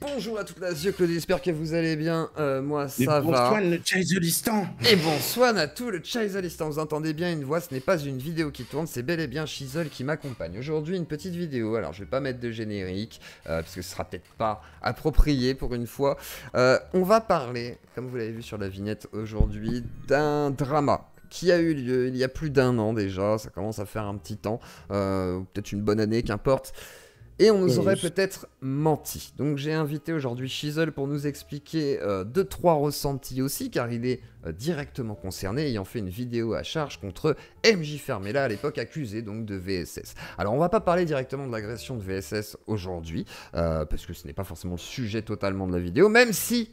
bonjour à toute la Claude, j'espère que vous allez bien, moi Et ça va. bonsoir le Chaiselistan. Et bonsoir à tout le Chaiselistan, vous entendez bien une voix, ce n'est pas une vidéo qui tourne, c'est bel et bien Chisel qui m'accompagne. Aujourd'hui une petite vidéo, alors je vais pas mettre de générique, parce que ce sera peut-être pas approprié pour une fois. On va parler, comme vous l'avez vu sur la vignette aujourd'hui, d'un drama qui a eu lieu il y a plus d'un an déjà, ça commence à faire un petit temps, peut-être une bonne année, qu'importe. Et on nous aurait peut-être menti. Donc j'ai invité aujourd'hui Chisel pour nous expliquer 2-3 ressentis aussi, car il est directement concerné, ayant fait une vidéo à charge contre MJ Fermella, à l'époque accusé donc de VSS. Alors on va pas parler directement de l'agression de VSS aujourd'hui, parce que ce n'est pas forcément le sujet totalement de la vidéo, même si,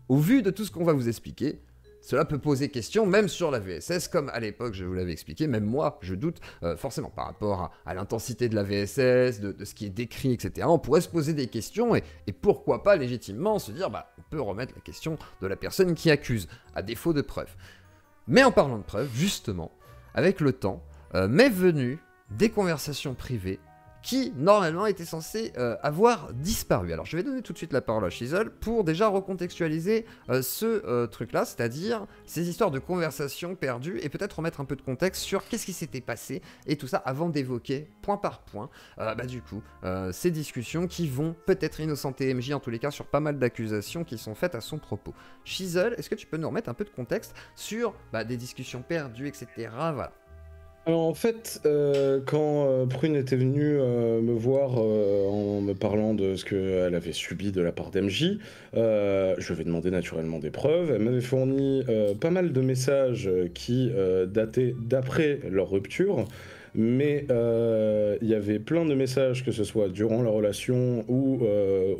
au vu de tout ce qu'on va vous expliquer, cela peut poser question, même sur la VSS, comme à l'époque je vous l'avais expliqué, même moi je doute forcément par rapport à l'intensité de la VSS, de ce qui est décrit, etc. On pourrait se poser des questions et pourquoi pas légitimement se dire, bah on peut remettre la question de la personne qui accuse, à défaut de preuves. Mais en parlant de preuves, justement, avec le temps, m'est venu des conversations privées qui, normalement, étaient censées avoir disparu. Alors, je vais donner tout de suite la parole à Chisel pour déjà recontextualiser ce truc-là, c'est-à-dire ces histoires de conversations perdues, et peut-être remettre un peu de contexte sur qu'est-ce qui s'était passé, et tout ça, avant d'évoquer, point par point, ces discussions qui vont peut-être innocenter MJ, en tous les cas, sur pas mal d'accusations qui sont faites à son propos. Chisel, est-ce que tu peux nous remettre un peu de contexte sur des discussions perdues, etc. Voilà. Alors en fait, quand Prune était venue me voir en me parlant de ce qu'elle avait subi de la part d'MJ, je lui avais demandé naturellement des preuves. Elle m'avait fourni pas mal de messages qui dataient d'après leur rupture, mais il y avait plein de messages, que ce soit durant la relation ou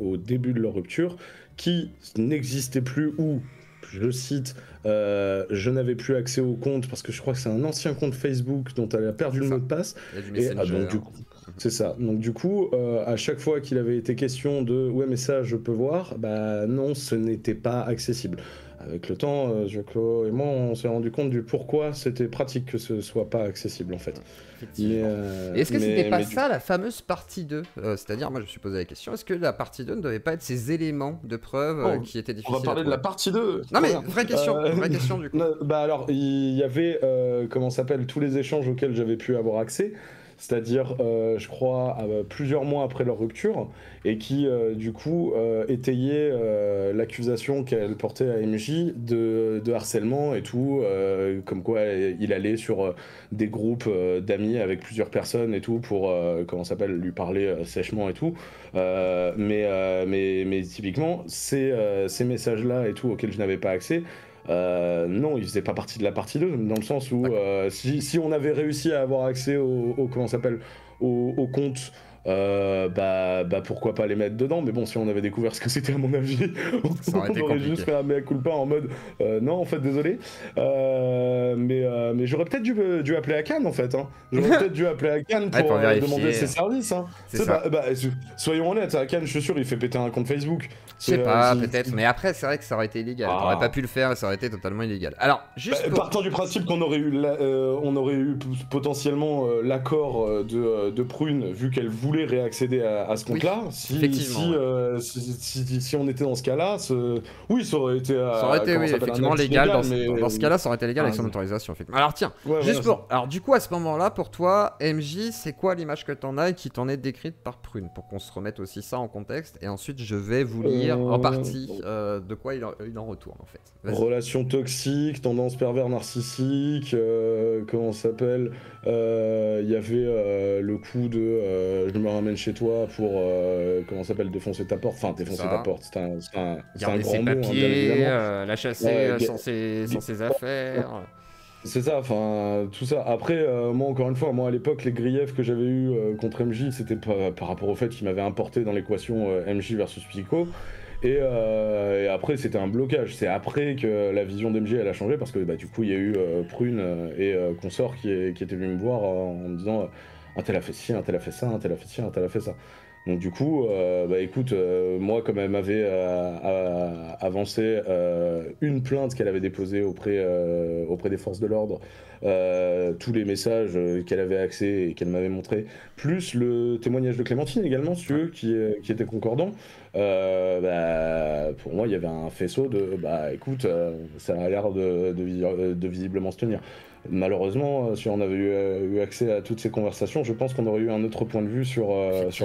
au début de leur rupture, qui n'existaient plus ou... Je cite, je n'avais plus accès au compte parce que je crois que c'est un ancien compte Facebook dont elle a perdu le mot de passe. Il y a du Messenger. Donc, du coup, c'est ça. Donc du coup, à chaque fois qu'il avait été question de ouais mais ça je peux voir, bah non, ce n'était pas accessible. Avec le temps, Joclo et moi, on s'est rendu compte du pourquoi c'était pratique que ce soit pas accessible en fait. Effectivement. Et est-ce que c'était pas ça la fameuse partie 2 c'est-à-dire, moi je me suis posé la question, est-ce que la partie 2 ne devait pas être ces éléments de preuve qui étaient difficiles à trouver? On va parler de la partie 2. Non mais, vraie question du coup. Bah alors, il y avait, comment s'appelle, tous les échanges auxquels j'avais pu avoir accès, c'est-à-dire, je crois, plusieurs mois après leur rupture, et qui, du coup, étayaient l'accusation qu'elle portait à MJ de harcèlement et tout, comme quoi il allait sur des groupes d'amis avec plusieurs personnes et tout, pour, comment s'appelle, lui parler sèchement et tout. Mais typiquement, ces messages-là et tout, auxquels je n'avais pas accès, non, il faisait pas partie de la partie 2, dans le sens où si on avait réussi à avoir accès comment s'appelle, au compte, pourquoi pas les mettre dedans, mais bon, si on avait découvert ce que c'était, à mon avis, on aurait juste fait un mea culpa en mode non, en fait, désolé. Mais j'aurais peut-être dû appeler Akan en fait. Hein. J'aurais peut-être dû appeler Akan pour demander ses services. Hein. Soyons honnêtes, Akan, je suis sûr, il fait péter un compte Facebook. Je sais pas, peut-être, mais après, c'est vrai que ça aurait été illégal. T'aurais pas pu le faire et ça aurait été totalement illégal. Alors, juste partant du principe qu'on aurait eu, potentiellement l'accord de Prune, vu qu'elle voulait réaccéder à ce compte-là. Si on était dans ce cas-là, oui, ça aurait été effectivement légal. Dans ce cas-là, ça aurait été légal avec son autorisation, effectivement. Alors tiens, alors du coup, à ce moment-là, pour toi, MJ, c'est quoi l'image que t'en as et qui t'en est décrite par Prune, pour qu'on se remette aussi ça en contexte, et ensuite je vais vous lire en partie de quoi il en retourne en fait. Relation toxique, tendance pervers narcissique, comment ça s'appelle, il y avait le coup de je me ramène chez toi pour comment ça s'appelle, défoncer ta porte, enfin défoncer ta porte, c'est un grand mot, papiers, la chasser sans ses affaires. C'est ça, enfin tout ça. Après, moi encore une fois, moi à l'époque, les griefs que j'avais eu contre MJ, c'était par rapport au fait qu'il m'avait importé dans l'équation MJ versus Pico. Et après, c'était un blocage. C'est après que la vision d'MJ elle a changé, parce que du coup, il y a eu Prune et Consort qui étaient venus me voir en me disant un tel a fait ci, un tel a fait ça, un tel a fait ci, un tel a fait ça. Donc du coup, bah écoute, moi comme elle m'avait avancé une plainte qu'elle avait déposée auprès des forces de l'ordre, tous les messages qu'elle avait accès et qu'elle m'avait montré, plus le témoignage de Clémentine également, si tu veux, qui était concordant, bah, pour moi il y avait un faisceau de, bah écoute, ça a l'air de visiblement se tenir. Malheureusement, si on avait eu accès à toutes ces conversations, je pense qu'on aurait eu un autre point de vue sur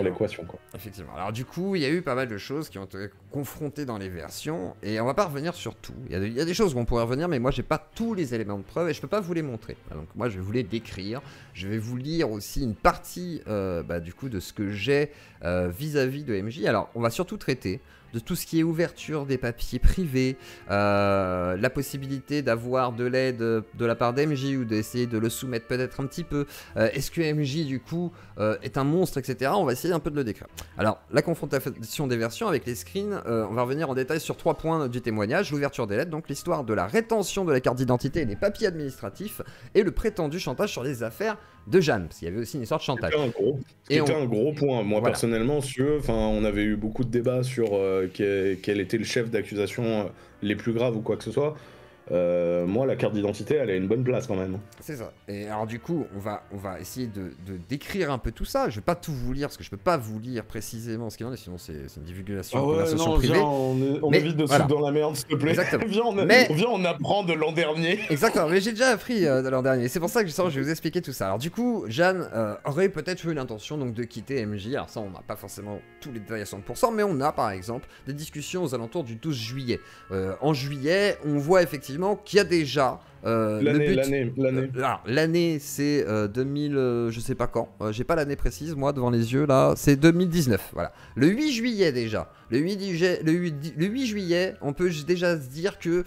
l'équation, quoi. Effectivement. Alors du coup, il y a eu pas mal de choses qui ont été confrontées dans les versions, et on va pas revenir sur tout. Il y a des choses où on pourrait revenir, mais moi j'ai pas tous les éléments de preuve et je peux pas vous les montrer. Donc moi je vais vous les décrire. Je vais vous lire aussi une partie du coup de ce que j'ai vis-à-vis de MJ. Alors on va surtout traiter de tout ce qui est ouverture des papiers privés, la possibilité d'avoir de l'aide de la part d'MJ ou d'essayer de le soumettre peut-être un petit peu. Est-ce que MJ du coup est un monstre, etc. On va essayer un peu de le décrire. Alors la confrontation des versions avec les screens, on va revenir en détail sur 3 points du témoignage: l'ouverture des lettres, donc l'histoire de la rétention de la carte d'identité et des papiers administratifs, et le prétendu chantage sur les affaires de Jeanne, parce qu'il y avait aussi une histoire de chantage. C'était un gros point. Moi, voilà. Personnellement, on avait eu beaucoup de débats sur quel était le chef d'accusation les plus graves ou quoi que ce soit. Moi, la carte d'identité, elle a une bonne place quand même. C'est ça. Et alors du coup, on va essayer de décrire un peu tout ça. Je vais pas tout vous lire, parce que je peux pas vous lire précisément ce qu'il en est, sinon c'est une divulgation, une conversation privée. On évite de se foutre dans la merde, s'il te plaît. Exactement. Viens, on apprend de l'an dernier. Exactement, mais j'ai déjà appris de l'an dernier. C'est pour ça que je vais vous expliquer tout ça. Alors du coup, Jeanne aurait peut-être eu l'intention donc de quitter MJ. Alors ça, on n'a pas forcément tous les détails à 100%, mais on a par exemple des discussions aux alentours du 12 juillet. En juillet, on voit effectivement qu'il y a déjà l'année c'est 2000, je sais pas quand, j'ai pas l'année précise moi devant les yeux là, c'est 2019, voilà. Le 8 juillet déjà, le 8 juillet, on peut déjà se dire que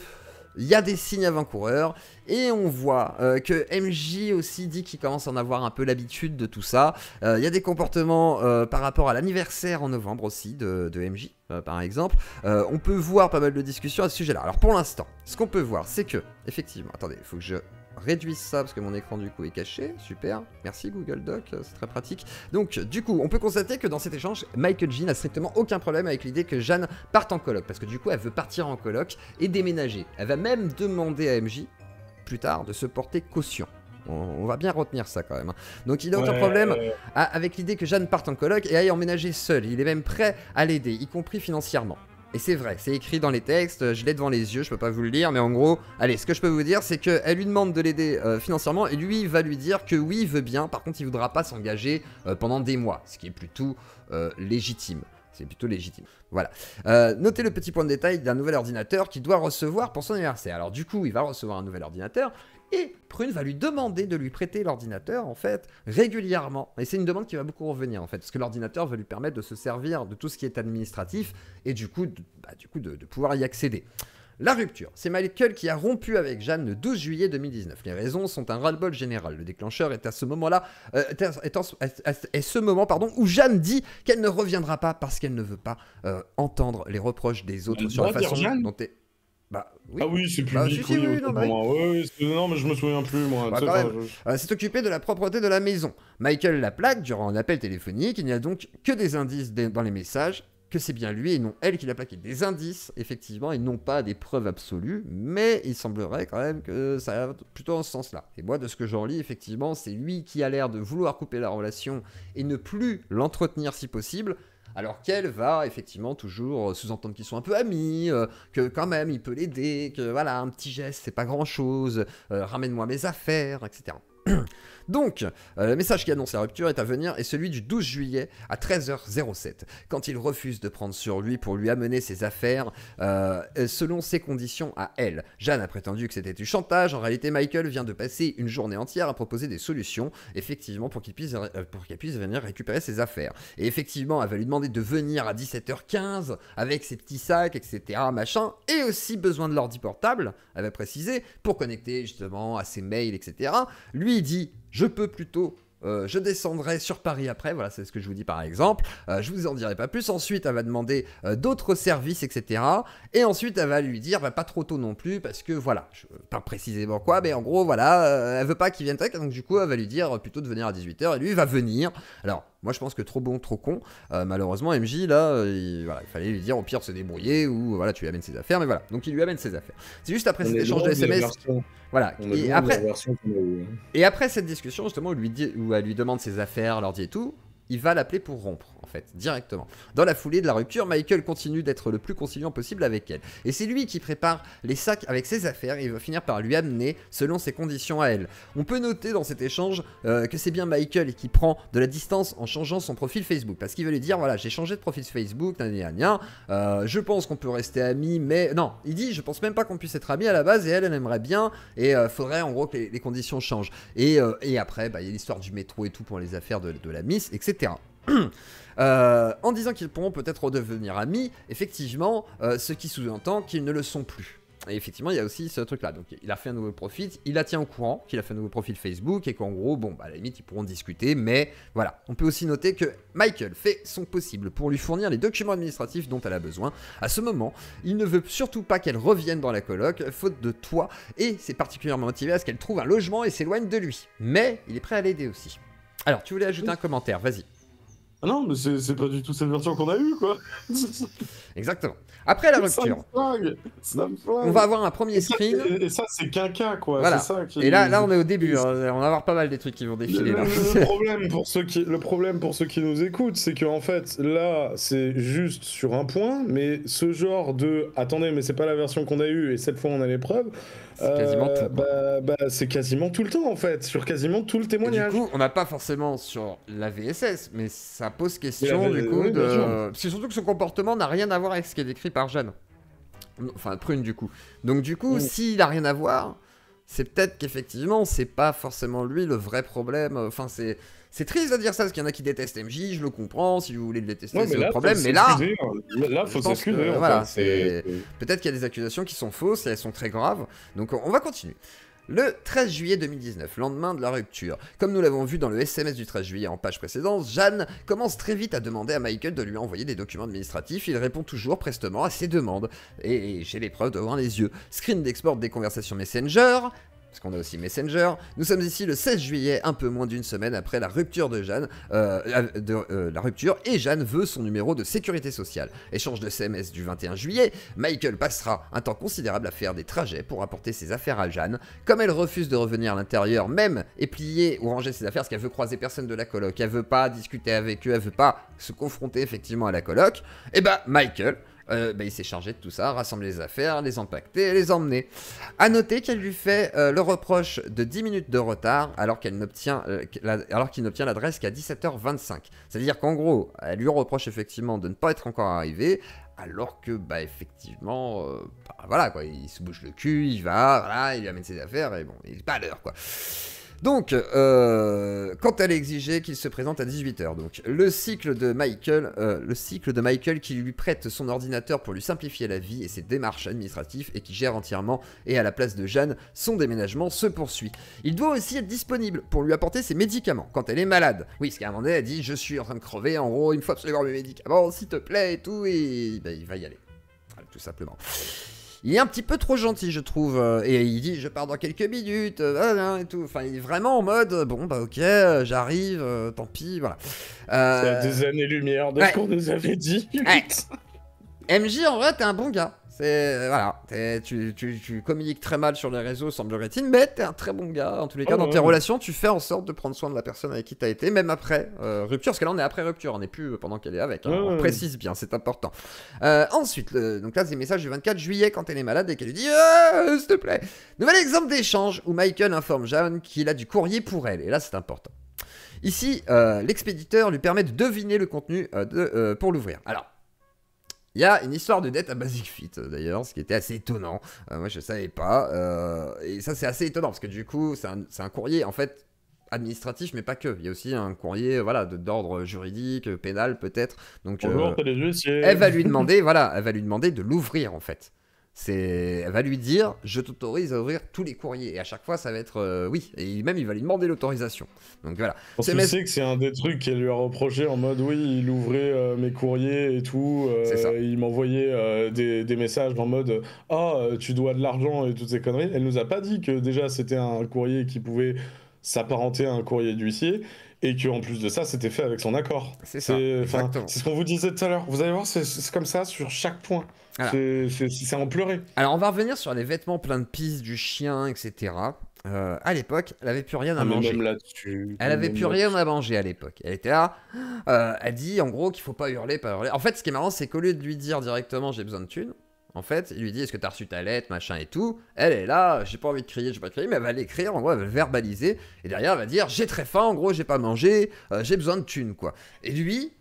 il y a des signes avant-coureurs, et on voit que MJ aussi dit qu'il commence à en avoir un peu l'habitude de tout ça. Il y a des comportements par rapport à l'anniversaire en novembre aussi de MJ, par exemple. On peut voir pas mal de discussions à ce sujet-là. Alors pour l'instant, ce qu'on peut voir, c'est que, effectivement, attendez, il faut que je réduise ça parce que mon écran du coup est caché, super, merci Google Doc, c'est très pratique. Donc du coup, on peut constater que dans cet échange, Michael J n'a strictement aucun problème avec l'idée que Jeanne parte en coloc, parce que du coup elle veut partir en coloc et déménager. Elle va même demander à MJ, plus tard, de se porter caution. On va bien retenir ça quand même. Donc il n'a aucun problème avec l'idée que Jeanne parte en coloc et aille emménager seule. Il est même prêt à l'aider, y compris financièrement. Et c'est vrai, c'est écrit dans les textes, je l'ai devant les yeux, je peux pas vous le lire, mais en gros, allez, ce que je peux vous dire, c'est qu'elle lui demande de l'aider financièrement, et lui va lui dire que oui, il veut bien, par contre, il voudra pas s'engager pendant des mois, ce qui est plutôt légitime. C'est plutôt légitime. Voilà. Notez le petit point de détail d'un nouvel ordinateur qu'il doit recevoir pour son anniversaire. Alors du coup, il va recevoir un nouvel ordinateur, et Prune va lui demander de lui prêter l'ordinateur, en fait, régulièrement. Et c'est une demande qui va beaucoup revenir, en fait, parce que l'ordinateur va lui permettre de se servir de tout ce qui est administratif, et du coup, de pouvoir y accéder. La rupture, c'est Michael qui a rompu avec Jeanne le 12 juillet 2019. Les raisons sont un ras-le-bol général. Le déclencheur est à ce moment-là, est ce moment où Jeanne dit qu'elle ne reviendra pas parce qu'elle ne veut pas entendre les reproches des autres sur la façon dont elle... Bah, oui. Ah oui, c'est public, non, mais je me souviens plus, moi. C'est occupé de la propreté de la maison. Michael la plaque durant un appel téléphonique. Il n'y a donc que des indices dans les messages, que c'est bien lui et non elle qui l'a plaqué. Des indices, effectivement, et non pas des preuves absolues, mais il semblerait quand même que ça va plutôt dans ce sens-là. Et moi, de ce que j'en lis, effectivement, c'est lui qui a l'air de vouloir couper la relation et ne plus l'entretenir si possible, alors qu'elle va effectivement toujours sous-entendre qu'ils sont un peu amis, que quand même il peut l'aider, que voilà, un petit geste, c'est pas grand-chose, ramène-moi mes affaires, etc. Donc, le message qui annonce la rupture est à venir est celui du 12 juillet à 13h07, quand il refuse de prendre sur lui pour lui amener ses affaires selon ses conditions à elle. Jeanne a prétendu que c'était du chantage. En réalité, Michael vient de passer une journée entière à proposer des solutions, effectivement, pour qu'il puisse venir récupérer ses affaires. Et effectivement, elle va lui demander de venir à 17h15 avec ses petits sacs, etc., machin, et aussi besoin de l'ordi portable, elle va préciser, pour connecter justement à ses mails, etc. Lui, il dit... Je peux plutôt, je descendrai sur Paris après, voilà, c'est ce que je vous dis par exemple, je vous en dirai pas plus. Ensuite, elle va demander d'autres services, etc. Et ensuite, elle va lui dire, pas trop tôt non plus, parce que voilà, pas précisément quoi, mais en gros, voilà, elle veut pas qu'il vienne tech, donc du coup, elle va lui dire plutôt de venir à 18h, et lui, il va venir. Alors, Moi, je pense que trop bon, trop con. Malheureusement, MJ, là, voilà, il fallait lui dire au pire de se débrouiller ou voilà, tu lui amènes ses affaires. Mais voilà, donc il lui amène ses affaires. C'est juste après cet échange de SMS. Voilà. Et après, et après cette discussion, justement, où elle lui demande ses affaires, l'ordi et tout, il va l'appeler pour rompre, en fait, directement. Dans la foulée de la rupture, Michael continue d'être le plus conciliant possible avec elle. Et c'est lui qui prépare les sacs avec ses affaires et il va finir par lui amener selon ses conditions à elle. On peut noter dans cet échange que c'est bien Michael qui prend de la distance en changeant son profil Facebook. Parce qu'il veut lui dire, voilà, j'ai changé de profil Facebook, je pense qu'on peut rester amis, mais... Non, il dit, je pense même pas qu'on puisse être amis à la base et elle aimerait bien et faudrait en gros que les conditions changent. Et après, il y a l'histoire du métro et tout pour les affaires de la Miss, etc. En disant qu'ils pourront peut-être redevenir amis, effectivement, ce qui sous-entend qu'ils ne le sont plus. Et effectivement, il y a aussi ce truc-là. Donc, il a fait un nouveau profil, il la tient au courant qu'il a fait un nouveau profil Facebook et qu'en gros, bon, à la limite, ils pourront discuter. Mais voilà, on peut aussi noter que Michael fait son possible pour lui fournir les documents administratifs dont elle a besoin. À ce moment, il ne veut surtout pas qu'elle revienne dans la coloc, faute de toit, et c'est particulièrement motivé à ce qu'elle trouve un logement et s'éloigne de lui. Mais il est prêt à l'aider aussi. Alors, tu voulais ajouter un commentaire, vas-y. Ah non, mais c'est pas du tout cette version qu'on a eue, quoi. Exactement. Après la rupture, on va avoir un premier screen. Et ça, c'est qu'un cas, quoi. Voilà. Ça qui... Et là, on est au début. On va avoir pas mal des trucs qui vont défiler. Le problème pour ceux qui nous écoutent, c'est qu'en fait, là, c'est juste sur un point, mais ce genre de « Attendez, mais c'est pas la version qu'on a eue, et cette fois, on a les preuves », c'est quasiment tout. c'est quasiment tout le temps, en fait, sur quasiment tout le témoignage. Et du coup, on n'a pas forcément sur la VSS, mais ça pose question, du coup, de... C'est surtout que son comportement n'a rien à voir avec ce qui est décrit par Jeanne. Enfin, Prune, du coup. Donc, du coup, s'il a rien à voir, c'est peut-être qu'effectivement, c'est pas forcément lui le vrai problème. Enfin, c'est triste de dire ça, parce qu'il y en a qui détestent MJ, je le comprends, si vous voulez le détester, c'est le problème, mais là... Là, faut s'excuser, voilà, peut-être qu'il y a des accusations qui sont fausses, et elles sont très graves, donc on va continuer. Le 13 juillet 2019, lendemain de la rupture. Comme nous l'avons vu dans le SMS du 13 juillet en page précédente, Jeanne commence très vite à demander à Michael de lui envoyer des documents administratifs. Il répond toujours prestement à ses demandes. Et j'ai les preuves devant les yeux. Screen d'export des conversations Messenger... parce qu'on a aussi Messenger. Nous sommes ici le 16 juillet, un peu moins d'une semaine après la rupture de Jeanne, la rupture, et Jeanne veut son numéro de sécurité sociale. Échange de SMS du 21 juillet, Michael passera un temps considérable à faire des trajets pour apporter ses affaires à Jeanne. Comme elle refuse de revenir à l'intérieur, même et plier ou ranger ses affaires, parce qu'elle veut croiser personne de la coloc, elle veut pas discuter avec eux, elle veut pas se confronter effectivement à la coloc, et Michael... il s'est chargé de tout ça, rassembler les affaires, les empaqueter et les emmener. A noter qu'elle lui fait le reproche de 10 minutes de retard alors qu'il n'obtient l'adresse qu'à 17h25. C'est-à-dire qu'en gros, elle lui reproche effectivement de ne pas être encore arrivé, alors que, effectivement, voilà, quoi, il se bouge le cul, il va, voilà, il lui amène ses affaires, et bon, il est pas à l'heure, quoi. Donc, quand elle exigeait qu'il se présente à 18h, donc le cycle de Michael qui lui prête son ordinateur pour lui simplifier la vie et ses démarches administratives et qui gère entièrement et à la place de Jeanne, son déménagement se poursuit. Il doit aussi être disponible pour lui apporter ses médicaments quand elle est malade. Oui, parce qu'à un moment donné, elle dit « Je suis en train de crever, en gros, il me faut absolument mes médicaments, s'il te plaît, et tout », et il va y aller. Voilà, tout simplement. Il est un petit peu trop gentil, je trouve, et il dit je pars dans quelques minutes, et tout. Enfin, il est vraiment en mode bon ok, j'arrive, tant pis, voilà. C'est à des années-lumière de ce qu'on nous avait dit. MJ, en vrai, t'es un bon gars. Voilà, tu communiques très mal sur les réseaux, semblerait-il, mais t'es un très bon gars. En tous les cas, dans tes relations, tu fais en sorte de prendre soin de la personne avec qui t'as été, même après rupture, parce que là, on est après rupture, on n'est plus pendant qu'elle est avec. On précise bien, c'est important. Ensuite, donc là, c'est le message du 24 juillet quand elle est malade et qu'elle lui dit s'il te plaît. Nouvel exemple d'échange où Michael informe Jeanne qu'il a du courrier pour elle, et là, c'est important. Ici, l'expéditeur lui permet de deviner le contenu pour l'ouvrir. Alors, il y a une histoire de dette à Basic Fit, d'ailleurs, ce qui était assez étonnant. Moi, je savais pas. Et ça, c'est assez étonnant, parce que du coup, c'est un courrier, en fait, administratif, mais pas que. Il y a aussi un courrier, voilà, d'ordre juridique, pénal, peut-être. Donc, elle va lui demander, de l'ouvrir, en fait. Elle va lui dire, je t'autorise à ouvrir tous les courriers. Et à chaque fois, ça va être oui. Et même, il va lui demander l'autorisation. Donc voilà. Parce que tu sais que c'est un des trucs qu'elle lui a reproché en mode, oui, il ouvrait mes courriers et tout. Il m'envoyait des messages en mode, tu dois de l'argent et toutes ces conneries. Elle nous a pas dit que déjà, c'était un courrier qui pouvait s'apparenter à un courrier d'huissier. et qu'en plus de ça, c'était fait avec son accord. C'est ça, exactement. C'est ce qu'on vous disait tout à l'heure. Vous allez voir, c'est comme ça sur chaque point. Voilà. C'est en pleurer. Alors, on va revenir sur les vêtements pleins de pisse du chien, etc. À l'époque, elle avait plus rien à manger. Même là-dessus. Elle avait plus rien à manger à l'époque. Elle était là. Elle dit en gros qu'il faut pas hurler, pas hurler. En fait, ce qui est marrant, c'est qu'au lieu de lui dire directement j'ai besoin de thunes, en fait, il lui dit est-ce que t'as reçu ta lettre, machin et tout. Elle est là, j'ai pas envie de crier, mais elle va l'écrire, en gros, elle va le verbaliser. Et derrière, elle va dire j'ai très faim, en gros, j'ai pas mangé, j'ai besoin de thunes, quoi. Et lui,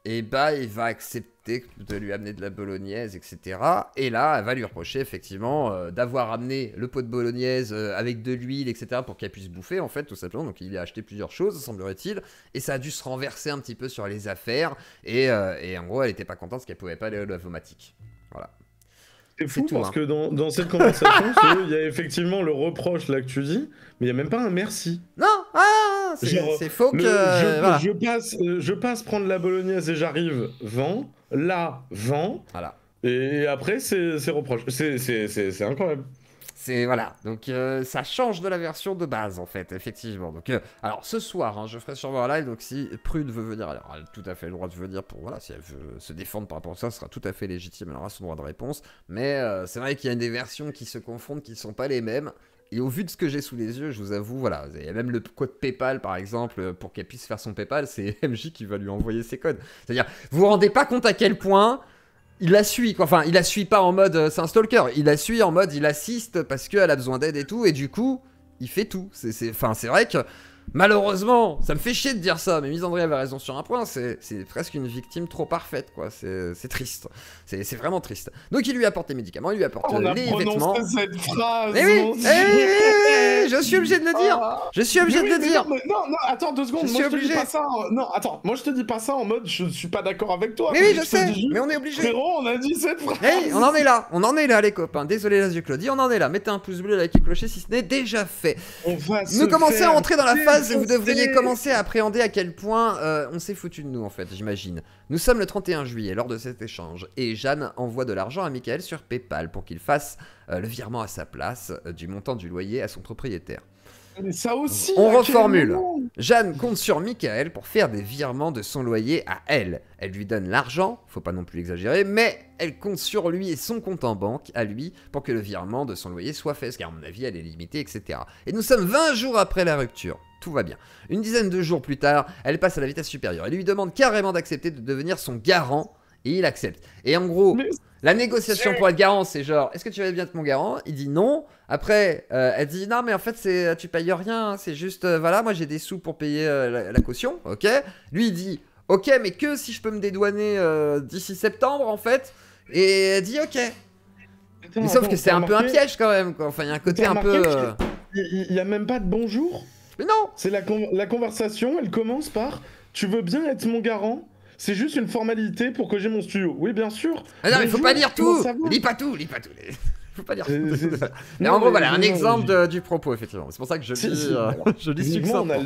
il va accepter de lui amener de la bolognaise, etc. Et là, elle va lui reprocher, effectivement, d'avoir amené le pot de bolognaise avec de l'huile, etc. pour qu'elle puisse bouffer, en fait, tout simplement. Donc, il a acheté plusieurs choses, semblerait-il. Et ça a dû se renverser un petit peu sur les affaires. Et en gros, elle était pas contente parce qu'elle pouvait pas aller au lavomatique. Voilà. C'est fou tout, parce hein. que dans cette conversation, il y a effectivement le reproche là que tu dis, mais il n'y a même pas un merci. Non, c'est faux que... voilà. Je passe prendre la bolognaise et j'arrive, vends, là, vends, Voilà. et après c'est reproche. C'est incroyable. C'est voilà, donc ça change de la version de base en fait, effectivement. Donc alors ce soir, hein, je ferai sûrement un live, donc si Prude veut venir, alors elle a tout à fait le droit de venir pour voilà, si elle veut se défendre par rapport à ça, ce sera tout à fait légitime, elle aura son droit de réponse. Mais c'est vrai qu'il y a des versions qui se confondent, qui ne sont pas les mêmes. Et au vu de ce que j'ai sous les yeux, je vous avoue, voilà, il y a même le code PayPal par exemple, pour qu'elle puisse faire son PayPal, c'est MJ qui va lui envoyer ses codes. C'est-à-dire, vous vous rendez pas compte à quel point il la suit, quoi. Enfin, il la suit pas en mode c'est un stalker, il la suit en mode il assiste parce qu'elle a besoin d'aide et tout, et du coup, il fait tout. C'est vrai que malheureusement, ça me fait chier de dire ça, mais Misandry avait raison sur un point, c'est presque une victime trop parfaite, quoi. C'est triste. C'est vraiment triste. Donc il lui apporte les médicaments, il lui apporte les vêtements. Cette phrase. Eh oui, je suis obligé de le dire. Je suis obligé de le dire. Non, attends 2 secondes. Je Moi suis je te dis obligé. pas ça. Non, attends. Moi je te dis pas ça en mode je suis pas d'accord avec toi. Mais oui, je te sais. dis juste, Mais on est obligé. Frérot, on a dit cette phrase. Hey, on en est là les copains. Désolé la Claudie, on en est là. Mettez un pouce bleu, like et clocher si ce n'est déjà fait. Nous commençons à entrer dans la phase où vous devriez commencer à appréhender à quel point on s'est foutu de nous en fait, j'imagine. Nous sommes le 31 juillet lors de cet échange et Jeanne envoie de l'argent à Michael sur PayPal pour qu'il fasse le virement à sa place du montant du loyer à son propriétaire. Mais ça aussi. On reformule. Jeanne compte sur Michael pour faire des virements de son loyer à elle. Elle lui donne l'argent, faut pas non plus exagérer, mais elle compte sur lui et son compte en banque à lui pour que le virement de son loyer soit fait, parce qu'à mon avis elle est limitée, etc. Et nous sommes 20 jours après la rupture. Tout va bien. Une dizaine de jours plus tard, elle passe à la vitesse supérieure. Elle lui demande carrément d'accepter de devenir son garant et il accepte. Et en gros, la négociation pour être garant, c'est genre, est-ce que tu vas bien être mon garant? Il dit non. Après, elle dit non, mais en fait, tu payes rien. C'est juste, voilà, moi j'ai des sous pour payer la caution. Ok. Lui, il dit, ok, mais que si je peux me dédouaner d'ici septembre, en fait. Et elle dit, ok. Mais sauf que c'est un peu un piège quand même, quoi. Enfin, il y a un côté un peu. Il y a même pas de bonjour. Mais non. C'est la conversation, elle commence par tu veux bien être mon garant? C'est juste une formalité pour que j'ai mon studio. Oui, bien sûr. Ah non, il faut pas lire tout. Lis pas tout. Faut pas dire tout. Mais en gros, voilà, un exemple du propos, effectivement. C'est pour ça que je lis succinctement.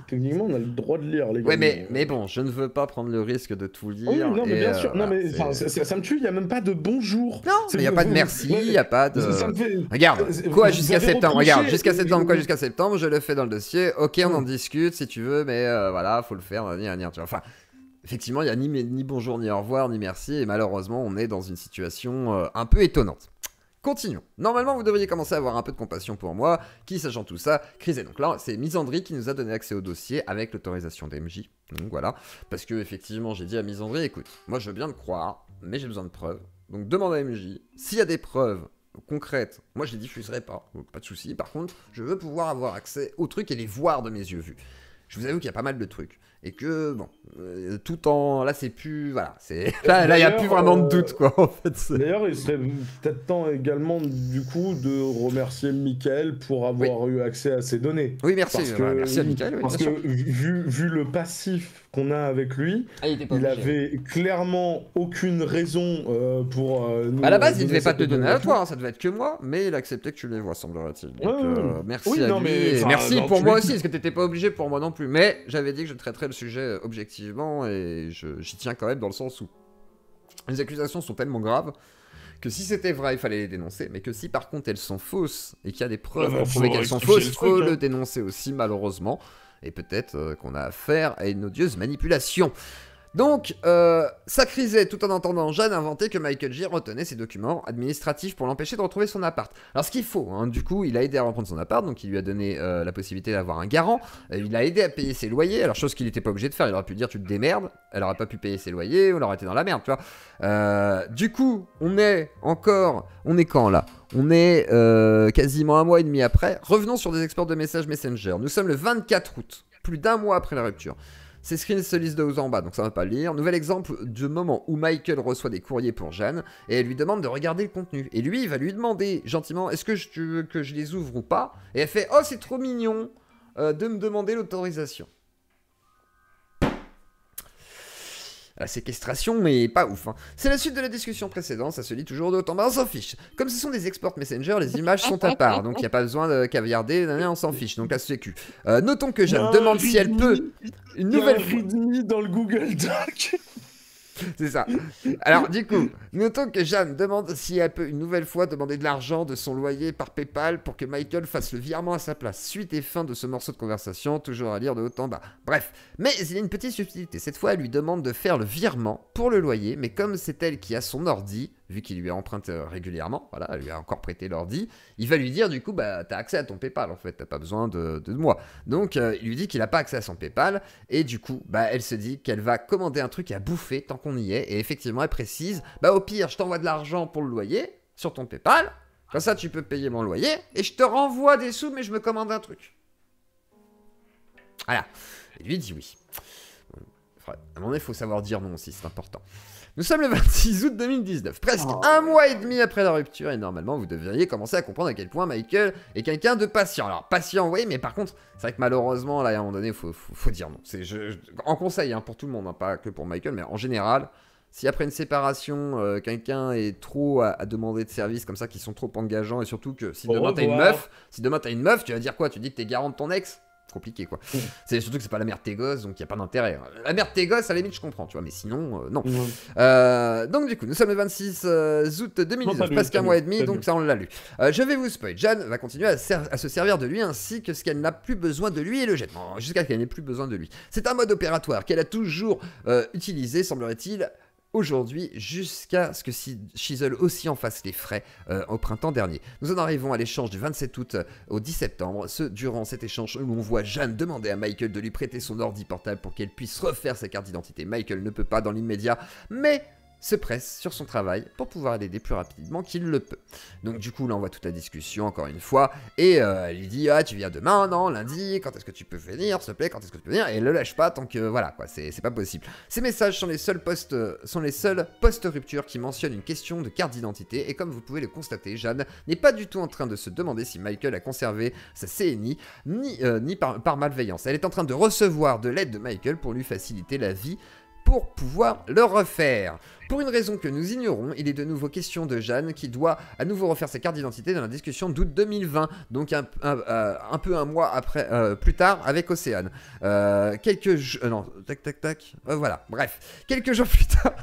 Techniquement, on a le droit de lire, les gars. Ouais, mais bon, je ne veux pas prendre le risque de tout lire. Oui, non, mais bien sûr. Voilà, non, mais ça me tue, il n'y a même pas de bonjour. Non, il n'y a pas de merci, il n'y a pas de... Regarde, quoi jusqu'à septembre? Regarde, jusqu'à septembre, je le fais dans le dossier. Ok, on en discute si tu veux, mais voilà, faut le faire. Enfin, effectivement, il n'y a ni bonjour, ni au revoir, ni merci. Et malheureusement, on est dans une situation un peu étonnante. Continuons. Normalement, vous devriez commencer à avoir un peu de compassion pour moi, qui, sachant tout ça, crisait. Donc là, c'est Misandry qui nous a donné accès au dossier avec l'autorisation d'MJ. Donc voilà. Parce que, effectivement, j'ai dit à Misandry, écoute, moi je veux bien te croire, mais j'ai besoin de preuves. Donc demande à MJ. S'il y a des preuves concrètes, moi je les diffuserai pas. Donc, pas de souci. Par contre, je veux pouvoir avoir accès aux trucs et les voir de mes yeux vus. Je vous avoue qu'il y a pas mal de trucs. Et que, bon, tout en... Là, c'est plus... Voilà, c'est... Là, il n'y a plus vraiment de doute, quoi, en fait. D'ailleurs, il serait peut-être temps également, du coup, de remercier Michael pour avoir eu accès à ces données. Oui, merci. Merci à Michael, oui, parce que, vu le passif qu'on a avec lui, il avait clairement aucune raison pour nous... À la base, il devait pas te donner à toi, hein, ça devait être que moi, mais il acceptait que tu les vois, semblerait-il. Donc, merci à lui, et merci pour moi aussi, parce que t'étais pas obligé pour moi non plus. Mais j'avais dit que je traiterais le sujet objectivement, et j'y tiens quand même dans le sens où les accusations sont tellement graves que si c'était vrai, il fallait les dénoncer, mais que si par contre elles sont fausses, et qu'il y a des preuves pour prouver qu'elles sont fausses, il faut le dénoncer aussi, malheureusement. et peut-être qu'on a affaire à une odieuse manipulation. Donc, ça crisait tout en entendant Jeanne inventer que Michael J retenait ses documents administratifs pour l'empêcher de retrouver son appart. Alors, ce qu'il faut, hein, du coup, il a aidé à reprendre son appart, donc il lui a donné la possibilité d'avoir un garant, il a aidé à payer ses loyers, alors chose qu'il n'était pas obligé de faire, il aurait pu dire tu te démerdes, elle aurait pas pu payer ses loyers, on aurait été dans la merde, tu vois. Du coup, on est quand là? On est quasiment un mois et demi après. Revenons sur des exports de messages Messenger. Nous sommes le 24 août, plus d'un mois après la rupture. Ces screens se lisent de haut en bas, donc ça va pas le lire. Nouvel exemple du moment où Michael reçoit des courriers pour Jeanne, et elle lui demande de regarder le contenu. Et lui, il va lui demander gentiment, est-ce que tu veux que je les ouvre ou pas? Et elle fait, oh c'est trop mignon de me demander l'autorisation. La séquestration, mais pas ouf. Hein. C'est la suite de la discussion précédente, ça se lit toujours de haut en bas, on s'en fiche. Comme ce sont des export Messenger, les images sont à part, donc il n'y a pas besoin de caviarder, on s'en fiche, donc la sécu. Notons que Jeanne demande si elle peut une nouvelle fois... dans le Google Doc. C'est ça. Alors, du coup, notons que Jeanne demande si elle peut une nouvelle fois demander de l'argent de son loyer par PayPal pour que Michael fasse le virement à sa place. Suite et fin de ce morceau de conversation, toujours à lire de haut en bas. Bref, mais il y a une petite subtilité. Cette fois, elle lui demande de faire le virement pour le loyer, mais comme c'est elle qui a son ordi, vu qu'il lui emprunte régulièrement, voilà, elle lui a encore prêté l'ordi, il va lui dire du coup, bah t'as accès à ton PayPal en fait, t'as pas besoin de moi. Donc il lui dit qu'il a pas accès à son PayPal, et du coup, bah elle se dit qu'elle va commander un truc à bouffer tant qu'on y est, et effectivement elle précise, bah au pire je t'envoie de l'argent pour le loyer, sur ton PayPal, comme ça tu peux payer mon loyer, et je te renvoie des sous mais je me commande un truc. Voilà, et lui dit oui. À un moment donné, il faut savoir dire non aussi, c'est important. Nous sommes le 26 août 2019, presque un mois et demi après la rupture, et normalement vous devriez commencer à comprendre à quel point Michael est quelqu'un de patient. Alors patient oui, mais par contre, c'est vrai que malheureusement, là à un moment donné, il faut dire non. En conseil, hein, pour tout le monde, hein, pas que pour Michael, mais en général, si après une séparation, quelqu'un est trop à demander de services comme ça, qui sont trop engageants, et surtout que si demain t'as une meuf, tu vas dire quoi? Tu dis que t'es garant de ton ex? Compliqué quoi. C'est surtout que c'est pas la mère de tes gosses, donc il y a pas d'intérêt. La mère de tes gosses, à la limite, je comprends, tu vois, mais sinon, non. Donc du coup, nous sommes le 26 août 2019, presque un mois et demi, donc ça on l'a lu. Je vais vous spoil. Jeanne va continuer à se servir de lui ainsi que ce qu'elle n'a plus besoin de lui et le jette. Jusqu'à ce qu'elle n'ait plus besoin de lui. C'est un mode opératoire qu'elle a toujours utilisé, semblerait-il, aujourd'hui, jusqu'à ce que Chisel aussi en fasse les frais au printemps dernier. Nous en arrivons à l'échange du 27 août au 10 septembre. Durant cet échange où on voit Jeanne demander à Michael de lui prêter son ordi portable pour qu'elle puisse refaire sa carte d'identité. Michael ne peut pas dans l'immédiat, mais se presse sur son travail pour pouvoir l'aider plus rapidement qu'il le peut. Donc du coup, là, on voit toute la discussion, encore une fois, et elle lui dit « Ah, tu viens demain, non, lundi, quand est-ce que tu peux venir, s'il te plaît, quand est-ce que tu peux venir ?» Et elle le lâche pas tant que, voilà, quoi, c'est pas possible. Ces messages sont les seuls post-rupture qui mentionnent une question de carte d'identité, et comme vous pouvez le constater, Jeanne n'est pas du tout en train de se demander si Michael a conservé sa CNI, ni par malveillance. Elle est en train de recevoir de l'aide de Michael pour lui faciliter la vie, pour pouvoir le refaire. Pour une raison que nous ignorons, il est de nouveau question de Jeanne qui doit à nouveau refaire sa carte d'identité dans la discussion d'août 2020, donc un peu un mois après, plus tard avec Océane. Voilà, bref. Quelques jours plus tard,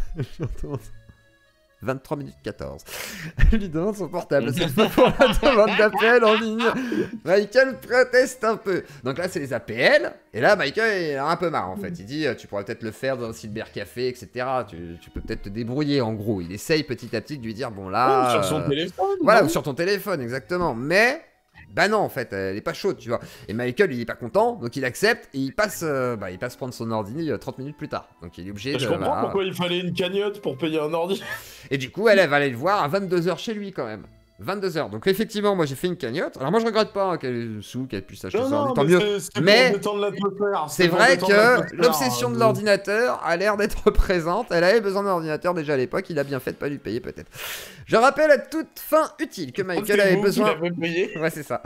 23 minutes 14. Elle lui demande son portable. Cette fois pour la demande d'appel en ligne. Michael proteste un peu. Donc là, c'est les APL. Et là, Michael est un peu marre en fait. Il dit tu pourrais peut-être le faire dans un cybercafé, etc. Tu peux peut-être te débrouiller en gros. Il essaye petit à petit de lui dire bon là. Sur son téléphone. Voilà, ou sur ton téléphone, exactement. Mais. Bah non, en fait, elle est pas chaude, tu vois. Et Michael, il est pas content, donc il accepte et il passe prendre son ordi 30 minutes plus tard. Donc il est obligé de... Je comprends pourquoi il fallait une cagnotte pour payer un ordi. Et du coup, elle va aller le voir à 22h chez lui, quand même. 22h. Donc effectivement, moi j'ai fait une cagnotte. Alors moi je regrette pas qu'elle ait sous, qu'elle puisse acheter ça, tant mieux. Mais c'est vrai que l'obsession de l'ordinateur a l'air d'être présente. Elle avait besoin d'un ordinateur déjà à l'époque. Il a bien fait de pas lui payer peut-être. Je rappelle à toute fin utile que Michael avait besoin... Ouais, c'est ça.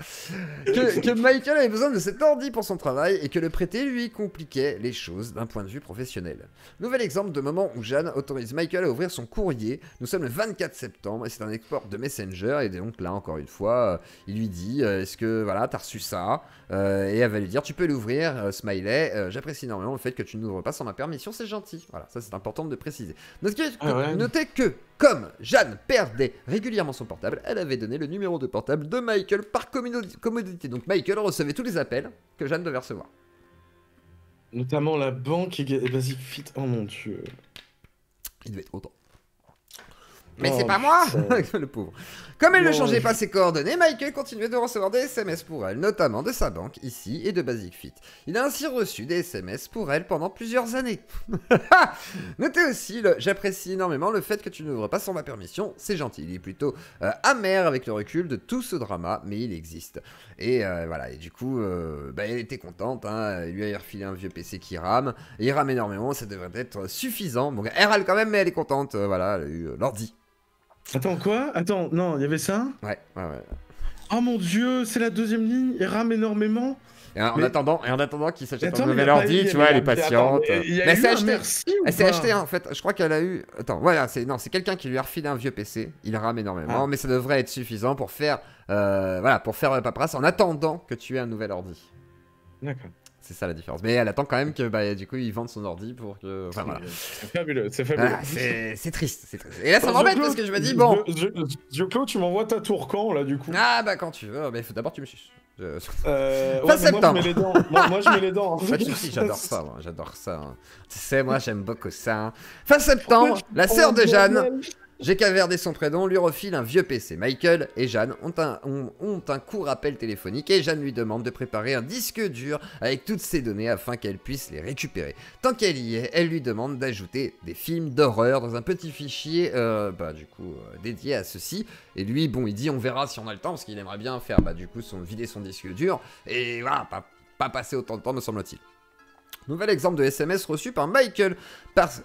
Que Michael avait besoin de cet ordi pour son travail et que le prêter lui compliquait les choses d'un point de vue professionnel. Nouvel exemple de moment où Jeanne autorise Michael à ouvrir son courrier. Nous sommes le 24 septembre et c'est un export de Messenger. Et donc là, encore une fois, il lui dit est-ce que voilà, t'as reçu ça et elle va lui dire tu peux l'ouvrir, smiley. J'apprécie énormément le fait que tu n'ouvres pas sans ma permission, c'est gentil. Voilà, ça c'est important de préciser. Notez que, comme Jeanne perdait régulièrement son portable, elle avait donné le numéro de portable de Michael par commodité. Donc Michael recevait tous les appels que Jeanne devait recevoir. Notamment la banque et Basic Fit. Oh mon dieu. Il devait être content. Mais Oh, c'est pas moi putain. le pauvre. Comme elle ne Non, changeait pas ses coordonnées, Michael continuait de recevoir des SMS pour elle, notamment de sa banque, ici, et de Basic Fit. Il a ainsi reçu des SMS pour elle pendant plusieurs années. Notez aussi, j'apprécie énormément le fait que tu n'ouvres pas sans ma permission, c'est gentil. Il est plutôt amer avec le recul de tout ce drama, mais il existe. Et voilà, et du coup, elle était contente, hein, il lui a refilé un vieux PC qui rame, et il rame énormément, ça devrait être suffisant. Bon, elle râle quand même, mais elle est contente, voilà, elle a eu l'ordi. Attends, quoi? Attends, non, il y avait ça? Ouais. Oh mon dieu, c'est la deuxième ligne, il rame énormément. Et en Mais- attendant qu'il s'achète Attends, un mais nouvel y a pas ordi, eu- tu vois, elle est mais attends, patiente. mais il y a Mais elle eu s'est un acheté. merci ou Elle s'est pas acheté, en fait. Je crois qu'elle a eu. Attends, voilà, c'est quelqu'un qui lui a refilé un vieux PC. Il rame énormément, Ah. mais ça devrait être suffisant pour faire, pour faire la paperasse en attendant que tu aies un nouvel ordi. D'accord. C'est ça la différence. Mais elle attend quand même que, du coup, il vende son ordi pour que. Enfin voilà. C'est fabuleux, c'est fabuleux. Voilà, c'est triste, c'est triste. Et là, ça m'embête parce que je me dis, bon. Claude, tu m'envoies ta tour quand, là, du coup? Ah, bah quand tu veux, mais faut d'abord tu me suces. Ouais, Fin mais septembre. Moi, je mets les dents. Moi, je mets les dents. Pas de soucis, j'adore ça, moi, j'adore ça. Hein. Tu sais, moi, j'aime beaucoup ça. Hein. Fin septembre, la sœur de Jeanne, j'ai caverdé son prénom, lui refile un vieux PC. Michael et Jeanne ont un court appel téléphonique et Jeanne lui demande de préparer un disque dur avec toutes ses données afin qu'elle puisse les récupérer. Tant qu'elle y est, elle lui demande d'ajouter des films d'horreur dans un petit fichier dédié à ceci. Et lui, bon, il dit on verra si on a le temps parce qu'il aimerait bien faire vider son disque dur et voilà, pas passer autant de temps me semble-t-il. Nouvel exemple de SMS reçu par Michael parce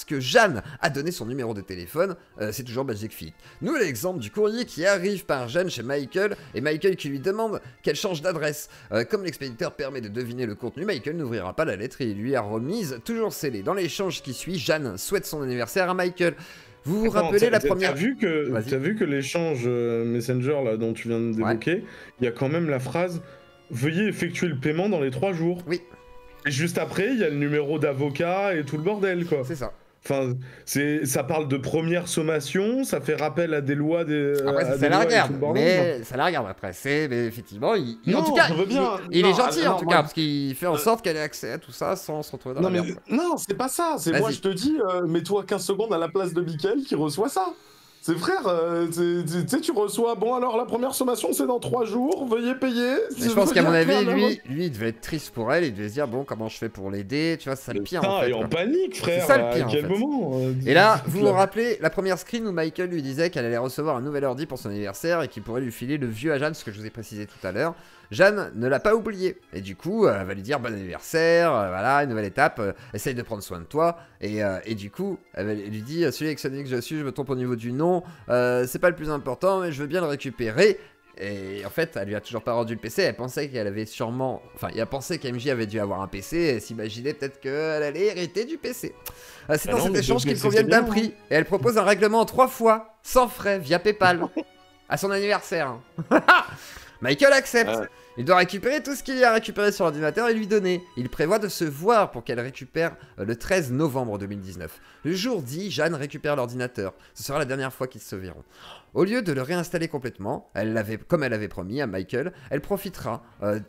que Jeanne a donné son numéro de téléphone, c'est toujours Basic Fit. Nouvel exemple du courrier qui arrive par Jeanne chez Michael et Michael qui lui demande qu'elle change d'adresse. Comme l'expéditeur permet de deviner le contenu, Michael n'ouvrira pas la lettre et il lui a remise, toujours scellée. Dans l'échange qui suit, Jeanne souhaite son anniversaire à Michael. Vous vous rappelez la première... T'as vu que l'échange Messenger là, dont tu viens d'évoquer, il y a quand même la phrase « Veuillez effectuer le paiement dans les 3 jours ». Oui. Et juste après, il y a le numéro d'avocat et tout le bordel, quoi. C'est ça. Enfin, ça parle de première sommation, ça fait rappel à des lois après, ça la regarde, mais ça la regarde après. Mais effectivement, en tout cas, il est gentil en tout cas, parce qu'il fait en sorte qu'elle ait accès à tout ça sans se retrouver dans la merde. Non, c'est pas ça. C'est moi, je te dis, mets-toi 15 secondes à la place de Mickaël qui reçoit ça. C'est frère, tu sais, tu reçois, bon alors la première sommation c'est dans 3 jours, veuillez payer. Mais je pense qu'à mon avis, lui, il devait être triste pour elle, il devait se dire, bon, comment je fais pour l'aider, tu vois, c'est ça le pire en fait. Et en panique, frère, c'est ça le pire, à quel en fait. moment Et là, vous vous rappelez, la première screen où Michael lui disait qu'elle allait recevoir un nouvel ordi pour son anniversaire et qu'il pourrait lui filer le vieux à Jeanne, ce que je vous ai précisé tout à l'heure. Jeanne ne l'a pas oublié. Et du coup, elle va lui dire bon anniversaire, voilà, une nouvelle étape, essaye de prendre soin de toi. Et du coup, elle lui dit celui avec Sonic que je suis, je me trompe au niveau du nom, c'est pas le plus important, mais je veux bien le récupérer. Et en fait, elle lui a toujours pas rendu le PC. Elle pensait qu'elle avait sûrement. Enfin, il a pensé qu'MJ avait dû avoir un PC. Et elle s'imaginait peut-être qu'elle allait hériter du PC. C'est dans cet échange qu'ils conviennent d'un prix. Et elle propose un règlement en 3 fois, sans frais, via PayPal. À son anniversaire. Michael accepte. Il doit récupérer tout ce qu'il y a récupéré sur l'ordinateur et lui donner. Il prévoit de se voir pour qu'elle récupère le 13 novembre 2019. Le jour dit, Jeanne récupère l'ordinateur. Ce sera la dernière fois qu'ils se verront. Au lieu de le réinstaller complètement, comme elle l'avait promis à Michael, elle profitera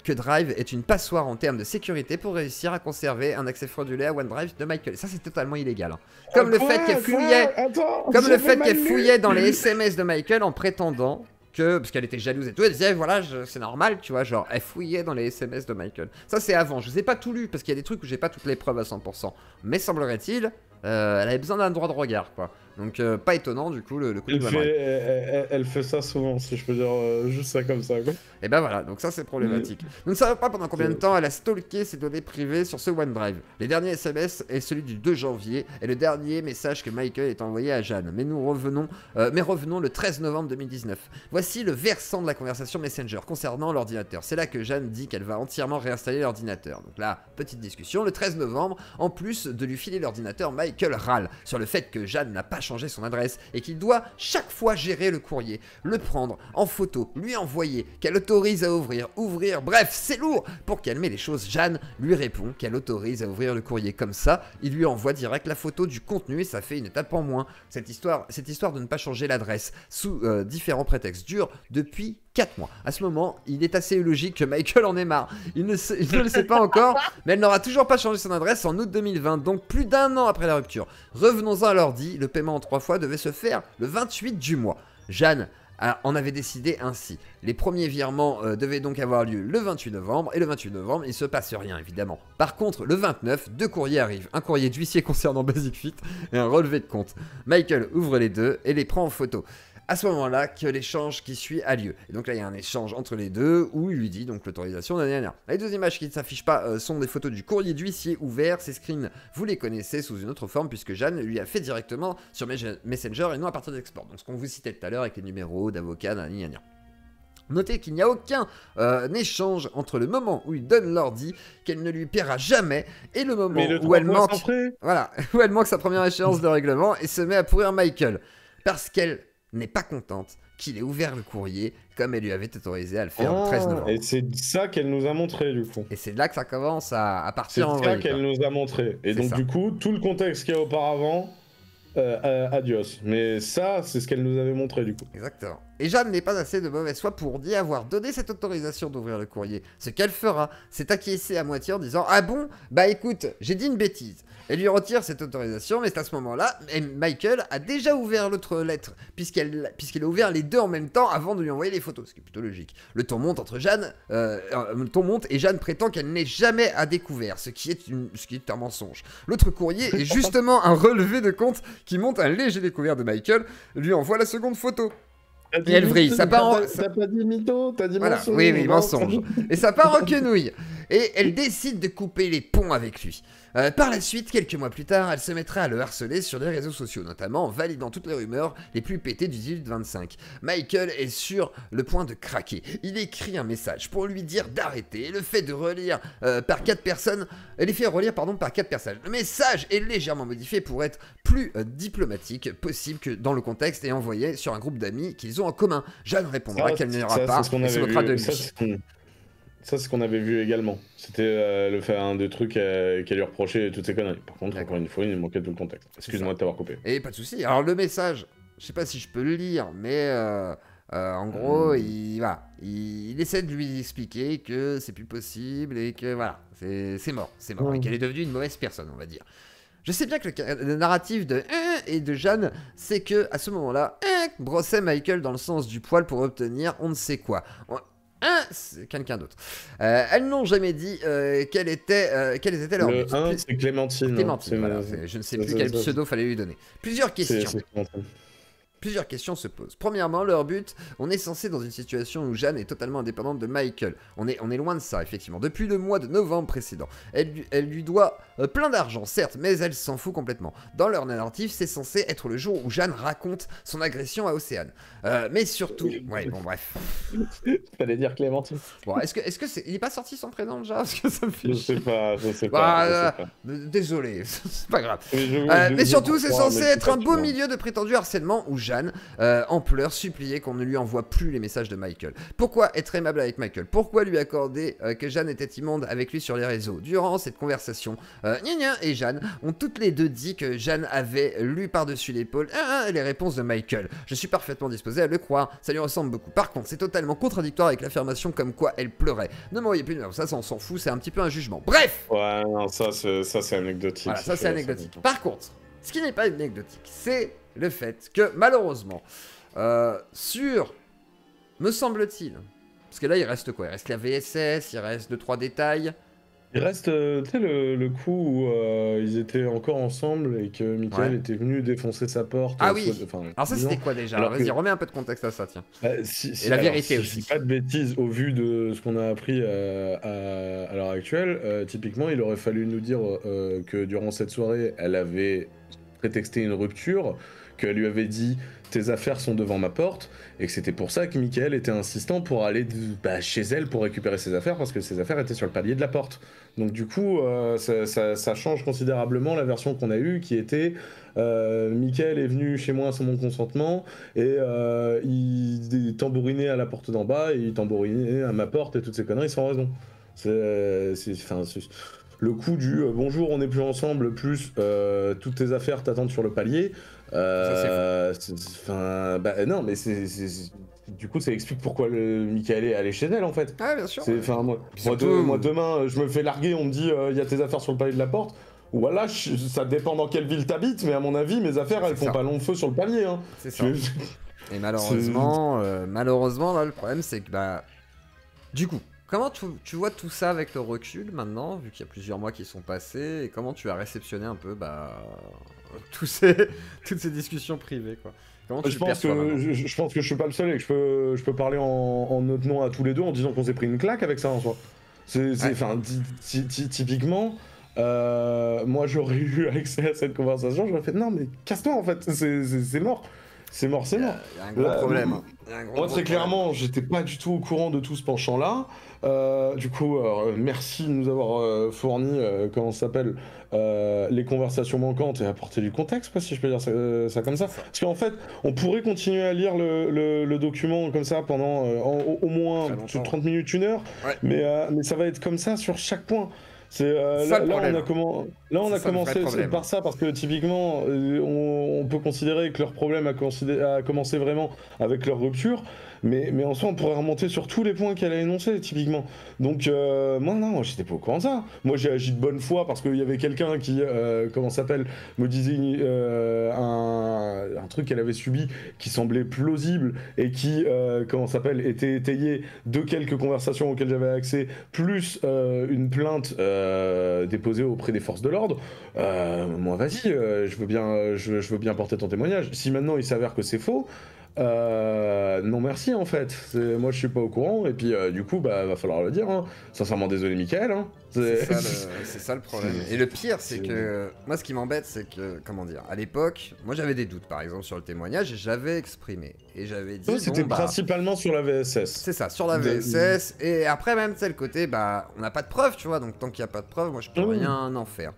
que Drive est une passoire en termes de sécurité pour réussir à conserver un accès frauduleux à OneDrive de Michael. Ça, c'est totalement illégal. Hein. Comme le fait qu'elle fouillait dans les SMS de Michael en prétendant parce qu'elle était jalouse et tout, elle disait voilà, c'est normal, tu vois, genre elle fouillait dans les SMS de Michael. Ça c'est avant, je vous ai pas tout lu parce qu'il y a des trucs où j'ai pas toutes les preuves à 100%. Mais semblerait-il, elle avait besoin d'un droit de regard, quoi. Donc pas étonnant du coup le coup de elle fait ça souvent, si je peux dire juste ça comme ça, quoi. Et ben voilà, donc ça c'est problématique. Nous ne savons pas pendant combien de temps elle a stalké ses données privées sur ce OneDrive. Les derniers SMS est celui du 2 janvier et le dernier message que Michael est envoyé à Jeanne. Mais revenons le 13 novembre 2019. Voici le versant de la conversation Messenger concernant l'ordinateur. C'est là que Jeanne dit qu'elle va entièrement réinstaller l'ordinateur. Donc là, petite discussion. Le 13 novembre, en plus de lui filer l'ordinateur, Michael râle sur le fait que Jeanne n'a pas changé son adresse et qu'il doit chaque fois gérer le courrier, le prendre en photo, lui envoyer, qu'elle autorise à ouvrir, bref, c'est lourd. Pour calmer les choses, Jeanne lui répond qu'elle autorise à ouvrir le courrier. Comme ça, il lui envoie direct la photo du contenu et ça fait une étape en moins. Cette histoire de ne pas changer l'adresse sous différents prétextes dure depuis 4 mois. À ce moment, il est assez logique que Michael en ait marre. Il ne le sait pas encore, mais elle n'aura toujours pas changé son adresse en août 2020, donc plus d'1 an après la rupture. Revenons-en à l'ordi, le paiement en 3 fois devait se faire le 28 du mois. Jeanne en avait décidé ainsi. Les premiers virements devaient donc avoir lieu le 28 novembre, et le 28 novembre, il ne se passe rien évidemment. Par contre, le 29, 2 courriers arrivent. Un courrier d'huissier concernant Basic Fit et un relevé de compte. Michael ouvre les deux et les prend en photo. À ce moment-là que l'échange qui suit a lieu. Et donc là, il y a un échange entre les deux où il lui dit donc l'autorisation d'un dernier. Les deux images qui ne s'affichent pas sont des photos du courrier d'huissier ouvert. Ces screens, vous les connaissez sous une autre forme puisque Jeanne lui a fait directement sur Messenger et non à partir d'Export. Donc ce qu'on vous citait tout à l'heure avec les numéros d'avocat, nanani. Notez qu'il n'y a aucun échange entre le moment où il donne l'ordi, qu'elle ne lui paiera jamais, et le moment où elle manque, voilà, où elle manque sa première échéance de règlement et se met à pourrir Michael. Parce qu'elle n'est pas contente qu'il ait ouvert le courrier comme elle lui avait autorisé à le faire le 13 novembre. Et c'est ça qu'elle nous a montré du coup. Et c'est là que ça commence à partir en vrai. C'est ça qu'elle nous a montré. Et donc du coup, tout le contexte qu'il y a auparavant, adios. Mais ça, c'est ce qu'elle nous avait montré du coup. Exactement. Et Jeanne n'est pas assez de mauvaise foi pour d'y avoir donné cette autorisation d'ouvrir le courrier. Ce qu'elle fera, c'est acquiescer à moitié en disant « Ah bon? Bah écoute, j'ai dit une bêtise. » Elle lui retire cette autorisation, mais c'est à ce moment-là, Michael a déjà ouvert l'autre lettre, puisqu'il a ouvert les deux en même temps avant de lui envoyer les photos, ce qui est plutôt logique. Le ton monte et Jeanne prétend qu'elle n'est jamais à découvert, ce qui est un mensonge. L'autre courrier est justement un relevé de compte qui montre un léger découvert de Michael, lui envoie la seconde photo. Et elle vrille, ça part en... T'as pas dit mytho, t'as dit voilà, mensonge. Oui, mensonge. Et ça part en quenouille. Et elle décide de couper les ponts avec lui. Par la suite, quelques mois plus tard, elle se mettra à le harceler sur les réseaux sociaux, notamment en validant toutes les rumeurs les plus pétées du 18-25. Michael est sur le point de craquer. Il écrit un message pour lui dire d'arrêter, le fait de relire par 4 personnes, les fait relire par 4 personnes. Le message est légèrement modifié pour être plus diplomatique possible que dans le contexte et envoyé sur un groupe d'amis qu'ils ont en commun. Jeanne répondra qu'elle n'ira pas et se moquera de lui. Ça, c'est ce qu'on avait vu également. C'était un des trucs qu'elle lui reprochait et toutes ces conneries. Par contre, encore une fois, il manquait tout le contexte. Excuse-moi de t'avoir coupé. Et pas de souci. Alors, le message, je sais pas si je peux le lire, mais en gros, il essaie de lui expliquer que c'est plus possible et que voilà, c'est mort. Et qu'elle est devenue une mauvaise personne, on va dire. Je sais bien que le narratif de et de Jeanne, c'est que à ce moment-là, brossait Michael dans le sens du poil pour obtenir on ne sait quoi. C'est quelqu'un d'autre. Elles n'ont jamais dit quelles étaient leurs buts. Le 1, c'est Clémentine. Clémentine, voilà, je ne sais plus quel pseudo fallait lui donner. Plusieurs questions. Plusieurs questions se posent. Premièrement, leur but, on est censé dans une situation où Jeanne est totalement indépendante de Michael. On est loin de ça, effectivement. Depuis le mois de novembre précédent, elle lui doit plein d'argent, certes, mais elle s'en fout complètement. Dans leur narratif, c'est censé être le jour où Jeanne raconte son agression à Océane. Mais surtout... Ouais, bon, bref. Fallait dire Clémentine. Bon, il est pas sorti son prénom, déjà? Parce que ça me fait... Je sais pas. Désolé, c'est pas grave. Mais surtout, c'est censé être un beau milieu de prétendu harcèlement où Jeanne, en pleurs, suppliait qu'on ne lui envoie plus les messages de Michael. Pourquoi être aimable avec Michael? Pourquoi lui accorder que Jeanne était immonde avec lui sur les réseaux? Durant cette conversation, Gna et Jeanne ont toutes les deux dit que Jeanne avait lu par-dessus l'épaule les réponses de Michael. Je suis parfaitement disposé à le croire, ça lui ressemble beaucoup. Par contre, c'est totalement contradictoire avec l'affirmation comme quoi elle pleurait. Ne m'envoyez plus de ça, on s'en fout, c'est un petit peu un jugement. Bref! Ouais, non, ça c'est anecdotique. Voilà, ça c'est anecdotique. Par contre, ce qui n'est pas anecdotique, c'est le fait que, malheureusement, me semble-t-il, parce que là, il reste quoi? Il reste la VSS, il reste 2-3 détails. Il reste, tu sais, le coup où ils étaient encore ensemble et que Michael était venu défoncer sa porte. Ah oui. Alors ça, c'était quoi déjà? Vas-y, remets un peu de contexte à ça, tiens. Et la vérité aussi. Si je dis pas de bêtises, au vu de ce qu'on a appris à l'heure actuelle, typiquement, il aurait fallu nous dire que durant cette soirée, elle avait prétexté une rupture, qu'elle lui avait dit tes affaires sont devant ma porte, et que c'était pour ça que Michael était insistant pour aller chez elle pour récupérer ses affaires, parce que ses affaires étaient sur le palier de la porte. Donc du coup, ça change considérablement la version qu'on a eue, qui était Michael est venu chez moi sans mon consentement, et il tambourinait à la porte d'en bas, et il tambourinait à ma porte, et toutes ces conneries sans raison. Le coup du bonjour, on n'est plus ensemble, plus toutes tes affaires t'attendent sur le palier, Enfin, bah non, mais du coup, ça explique pourquoi le Michael est allé chez elle, en fait. Ouais, bien sûr. Enfin, moi, demain, je me fais larguer, on me dit, il y a tes affaires sur le palier de la porte. Voilà, ça dépend dans quelle ville t'habites, mais à mon avis, mes affaires, elles font pas long feu sur le palier. Hein. C'est ça. Et malheureusement, là, le problème, c'est que, bah... Du coup, comment tu vois tout ça avec le recul, maintenant, vu qu'il y a plusieurs mois qui sont passés, et comment tu as réceptionné un peu, bah... toutes ces discussions privées, quoi. Je pense que je suis pas le seul et que je peux parler en notre nom à tous les deux en disant qu'on s'est pris une claque avec ça en soi. Enfin, typiquement, moi j'aurais eu accès à cette conversation, j'aurais fait non mais casse-toi en fait, c'est mort. C'est mort. Il y a un gros problème. Moi, très clairement, j'étais pas du tout au courant de tout ce penchant-là. Du coup, merci de nous avoir fourni, comment ça s'appelle, les conversations manquantes et apporter du contexte, quoi, si je peux dire ça comme ça. Parce qu'en fait, on pourrait continuer à lire le document comme ça pendant au moins 30 minutes, 1 heure, mais ça va être comme ça sur chaque point. Là, on a commencé par ça parce que typiquement on peut considérer que leur problème a commencé vraiment avec leur rupture, mais en soi on pourrait remonter sur tous les points qu'elle a énoncés typiquement. Donc moi j'étais pas au courant de ça. Moi j'ai agi de bonne foi parce qu'il y avait quelqu'un qui me disait un truc qu'elle avait subi qui semblait plausible et qui était étayé de quelques conversations auxquelles j'avais accès, plus une plainte déposée auprès des forces de l'ordre. Moi vas-y, je veux bien porter ton témoignage. Si maintenant il s'avère que c'est faux, non merci en fait. Moi je suis pas au courant et puis du coup bah va falloir le dire. Hein. Sincèrement désolé Mickaël. Hein. C'est ça le problème. Et le pire c'est que moi ce qui m'embête c'est que comment dire, à l'époque moi j'avais des doutes par exemple sur le témoignage et j'avais exprimé et j'avais dit c'était principalement sur la VSS. C'est ça, sur la VSS et après même c'est le côté bah on n'a pas de preuves tu vois, donc tant qu'il n'y a pas de preuves moi je peux rien en faire.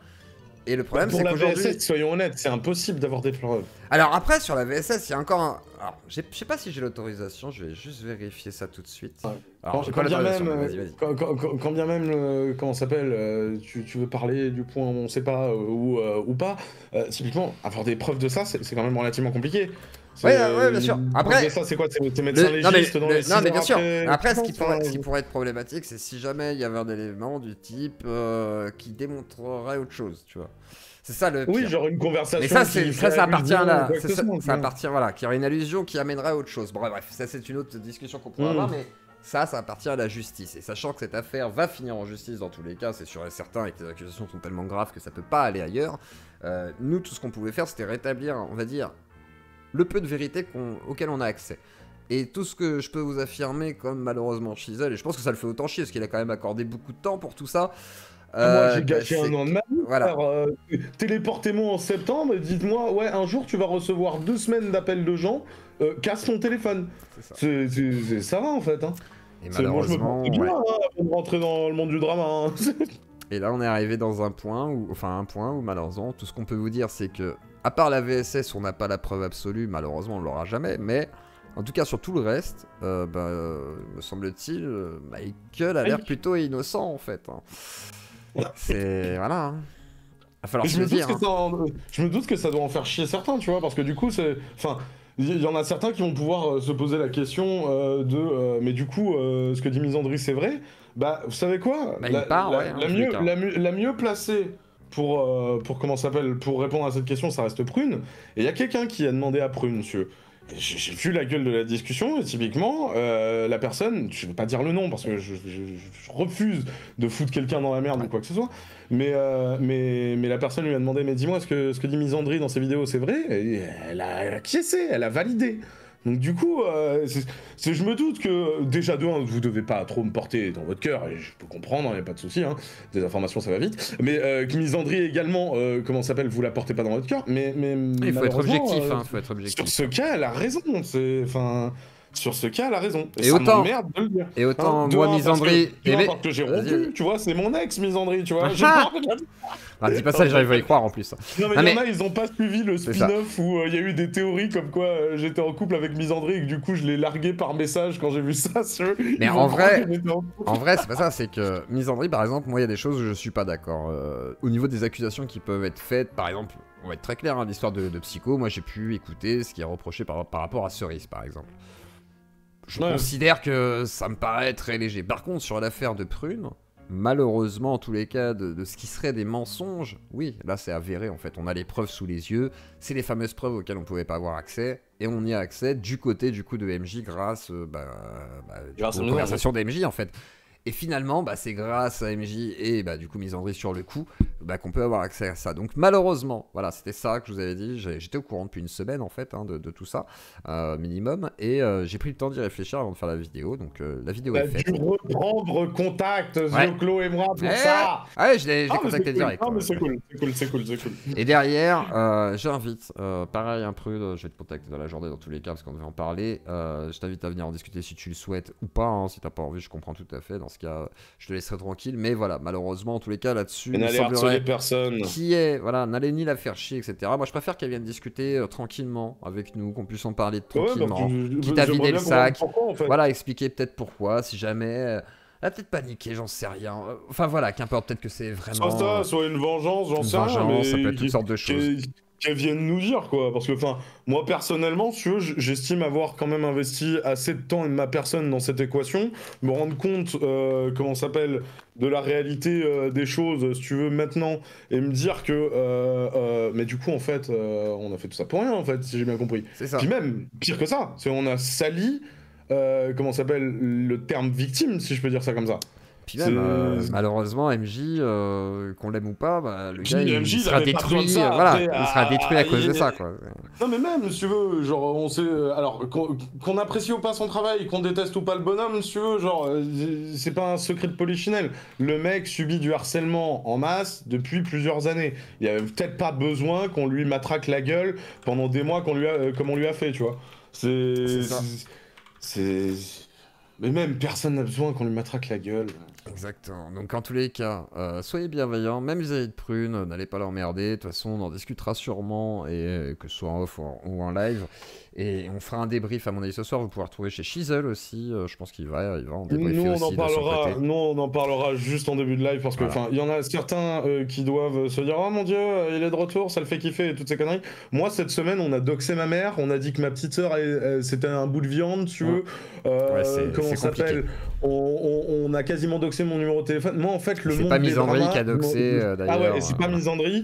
Et le problème c'est qu'aujourd'hui... Pour la VSS, soyons honnêtes, c'est impossible d'avoir des preuves. Alors après, sur la VSS, il y a encore un... Alors, je sais pas si j'ai l'autorisation, je vais juste vérifier ça tout de suite. Ouais. Alors, quand bien même, comment ça s'appelle, tu veux parler du point on sait pas ou pas, typiquement, avoir des preuves de ça, c'est quand même relativement compliqué. Ouais, bien sûr. Après, ça, c'est quoi? T'es médecin légiste dans les 6 Non, mais bien sûr. Après, après ce qui pourrait être problématique, c'est si jamais il y avait un élément du type qui démontrerait autre chose, tu vois. C'est ça le pire. Oui, genre une conversation. Mais ça appartient là. Ça appartient, voilà, qu'il y aurait une allusion qui amènerait à autre chose. Bon, bref, ça c'est une autre discussion qu'on pourrait avoir, mais ça appartient à la justice. Et sachant que cette affaire va finir en justice dans tous les cas, c'est sûr et certain, et que les accusations sont tellement graves que ça peut pas aller ailleurs. Nous, tout ce qu'on pouvait faire, c'était rétablir, on va dire, le peu de vérité auquel on a accès. Et tout ce que je peux vous affirmer, comme malheureusement Chisel, et je pense que ça le fait autant chier, parce qu'il a quand même accordé beaucoup de temps pour tout ça. Moi j'ai gâché un an de ma vie. Voilà. Téléportez-moi en septembre et dites-moi, ouais, un jour tu vas recevoir 2 semaines d'appels de gens, casse ton téléphone. C'est ça va en fait. Hein. Et malheureusement, moi, je me avant de rentrer dans le monde du drama. Hein. Et là on est arrivé dans un point où malheureusement, tout ce qu'on peut vous dire c'est que, à part la VSS, on n'a pas la preuve absolue, malheureusement on l'aura jamais, mais en tout cas sur tout le reste, me semble-t-il, Michael a l'air plutôt innocent en fait. Hein. C'est... Voilà. Hein. Va falloir se le dire. Je me doute que ça doit en faire chier certains, tu vois, parce que du coup, c'est... Enfin, il y en a certains qui vont pouvoir se poser la question mais du coup, ce que dit Misandry, c'est vrai. Bah, vous savez quoi, la mieux placée pour comment ça s'appelle, pour répondre à cette question, ça reste Prune. Et il y a quelqu'un qui a demandé à Prune, monsieur. J'ai vu la gueule de la discussion, et typiquement, la personne, je vais pas dire le nom parce que je refuse de foutre quelqu'un dans la merde ou quoi que ce soit, mais la personne lui a demandé, mais dis-moi, ce que dit Misandry dans ses vidéos, c'est vrai? Et elle a acquiescé, elle a validé. Donc du coup, je me doute que, déjà de 1, vous devez pas trop me porter dans votre cœur, et je peux comprendre, il n'y a pas de souci, hein, des informations ça va vite, mais que Misandry également, comment ça s'appelle, vous la portez pas dans votre cœur, mais il faut être objectif, faut être objectif. Sur ce cas, elle a raison, Sur ce cas, elle a raison. Et autant, merde de le dire. Et autant, moi, Misandry... Parce que j'ai rompu, tu vois, c'est mon ex, Misandry, tu vois. Dis pas ça, j'arrive à y croire en plus. Non, mais il y en a, ils ont pas suivi le spin-off où il y a eu des théories comme quoi j'étais en couple avec Misandry et que du coup, je l'ai largué par message quand j'ai vu ça. Mais en vrai, c'est pas ça, c'est que Misandry, par exemple, moi, il y a des choses où je suis pas d'accord. Au niveau des accusations qui peuvent être faites, par exemple, on va être très clair, hein, l'histoire de Psycho, moi, j'ai pu écouter ce qui est reproché par rapport à Cerise, par exemple. Je considère que ça me paraît très léger. Par contre, sur l'affaire de Prune, malheureusement, en tous les cas, de ce qui serait des mensonges, oui, là c'est avéré en fait. On a les preuves sous les yeux, c'est les fameuses preuves auxquelles on pouvait pas avoir accès, et on y a accès du côté du coup de MJ grâce, grâce aux conversations d'MJ en fait. Et finalement, c'est grâce à MJ et du coup Misandry sur le coup qu'on peut avoir accès à ça. Donc malheureusement, voilà, c'était ça que je vous avais dit. J'étais au courant depuis une semaine en fait de tout ça, minimum. Et j'ai pris le temps d'y réfléchir avant de faire la vidéo. Donc la vidéo est faite. Tu reprendre contact, Zioclo et moi, pour ça. Ouais, je l'ai contacté direct. Non, mais c'est cool. Et derrière, j'invite, pareil, un Prude, je vais te contacter dans la journée dans tous les cas parce qu'on devait en parler. Je t'invite à venir en discuter si tu le souhaites ou pas. Hein, si t'as pas envie, je comprends tout à fait. Dans ce cas, je te laisserai tranquille. Mais voilà, malheureusement, en tous les cas, là-dessus, il semblerait personne n'allait ni la faire chier, etc. Moi, je préfère qu'elle vienne discuter tranquillement avec nous, qu'on puisse en parler tranquillement. Quitte à vider le sac. Pourquoi, en fait. Voilà, expliquer peut-être pourquoi, si jamais. Elle a peut-être paniqué, j'en sais rien. Enfin voilà, qu'importe, peut-être que c'est vraiment. Soit ça, soit une vengeance, j'en sais rien. Mais ça peut être toutes sortes de choses. Qu'elles viennent nous dire, quoi. Parce que, moi, personnellement, si tu veux, j'estime avoir quand même investi assez de temps et de ma personne dans cette équation, me rendre compte, de la réalité des choses, si tu veux, maintenant, et me dire que... mais du coup, en fait, on a fait tout ça pour rien, en fait, si j'ai bien compris. C'est ça. Puis même, pire que ça, c'est on a sali, le terme victime, si je peux dire ça comme ça. Puis même, malheureusement, MJ, qu'on l'aime ou pas, le gars, il sera détruit. Il sera détruit à cause de ça, quoi. Non, mais même, si tu veux, genre, on sait. Alors, qu'on apprécie ou pas son travail, qu'on déteste ou pas le bonhomme, si tu veux, genre, c'est pas un secret de polichinelle. Le mec subit du harcèlement en masse depuis plusieurs années. Il y avait peut-être pas besoin qu'on lui matraque la gueule pendant des mois comme on lui a fait, tu vois. Mais même, personne n'a besoin qu'on lui matraque la gueule. Exactement. Donc, en tous les cas, soyez bienveillants, même vis-à-vis de Prune, n'allez pas l'emmerder. De toute façon, on en discutera sûrement, et que ce soit en off ou en live. Et on fera un débrief, à mon avis, ce soir. Vous pourrez retrouver chez Shizzle aussi. Je pense qu'il va en débriefer aussi de son côté. Nous, on en parlera juste en début de live, parce que il y en a certains qui doivent se dire « Oh mon Dieu, il est de retour, ça le fait kiffer » et toutes ces conneries. Moi, cette semaine, on a doxé ma mère. On a dit que ma petite sœur, c'était un bout de viande, tu veux. Comment ça s'appelle ? On a quasiment doxé mon numéro de téléphone. Moi, en fait, le monde c'est pas Misandry qui a doxé, d'ailleurs. Ah ouais, et c'est pas Misandry.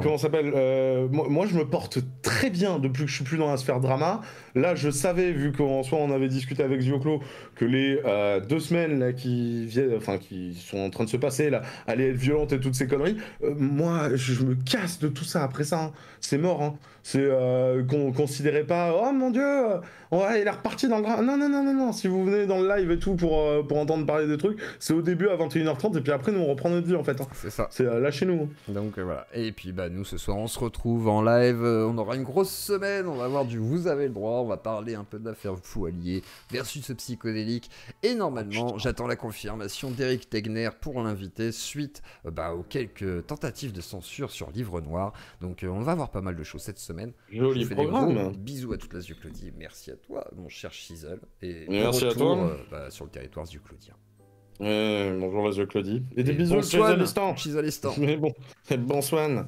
Comment ça s'appelle moi, je me porte très bien depuis que je suis plus dans la sphère drama. Là, je savais, vu qu'en soi, on avait discuté avec Zioclo, que les 2 semaines là, qui sont en train de se passer, là, allaient être violentes et toutes ces conneries. Moi, je me casse de tout ça après ça. Hein. C'est mort. Hein. C'est qu'on considérait pas, oh mon Dieu, il est reparti dans le drama. Non. Si vous venez dans le live et tout pour entendre parler des trucs, c'est au début à 21h30 et puis après, nous, on reprend notre vie en fait. Hein. C'est ça. C'est lâchez-nous. Donc voilà. Et puis nous, ce soir, on se retrouve en live. On aura une grosse semaine. On va avoir du Vous avez le droit. On va parler un peu de l'affaire Foualier versus ce psychodélique. Et normalement, j'attends la confirmation d'Eric Tegner pour l'inviter suite aux quelques tentatives de censure sur Livre Noir. Donc on va avoir pas mal de choses cette semaine. Joli programme. Bisous à toute la Zioclodie. Merci à toi, mon cher Shizzle. Et merci retour, à toi. sur le territoire Zioclodien. Bonjour la Zioclodie. Et des bisous, Chizzalistan. Mais bon Swan.